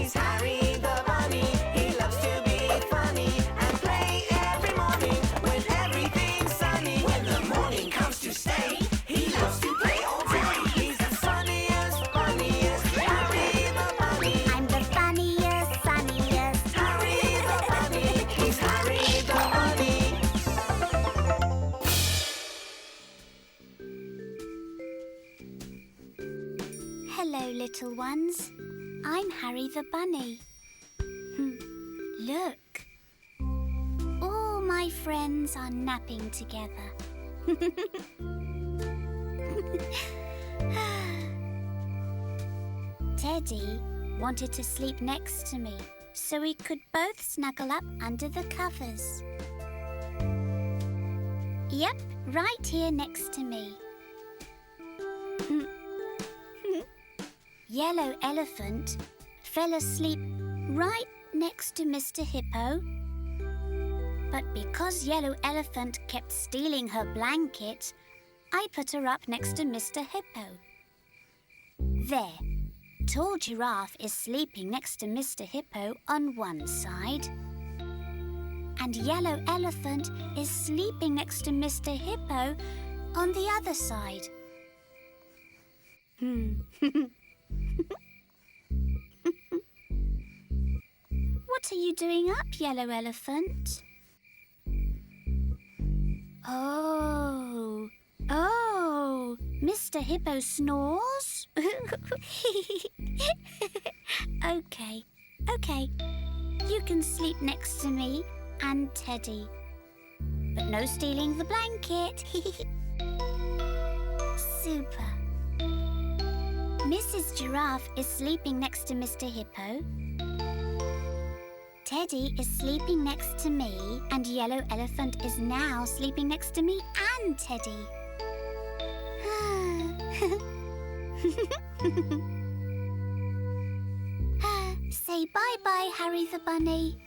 He's Harry the bunny. He loves to be funny and play every morning when everything's sunny. When the morning comes to stay, he loves to play all day. He's the funniest, funniest Harry the bunny. I'm the funniest, sunniest Harry the bunny. He's Harry the bunny. Hello, little ones. I'm Harry the bunny. Look. All my friends are napping together. Teddy wanted to sleep next to me so we could both snuggle up under the covers. Yep, right here next to me. Yellow Elephant fell asleep right next to Mr. Hippo. But because Yellow Elephant kept stealing her blanket, I put her up next to Mr. Hippo. There. Tall Giraffe is sleeping next to Mr. Hippo on one side. And Yellow Elephant is sleeping next to Mr. Hippo on the other side. What are you doing up, Yellow Elephant? Oh, Mr. Hippo snores? Okay. You can sleep next to me and Teddy. But no stealing the blanket. Super. Mrs. Giraffe is sleeping next to Mr. Hippo. Teddy is sleeping next to me, and Yellow Elephant is now sleeping next to me and Teddy. Say bye-bye, Harry the bunny.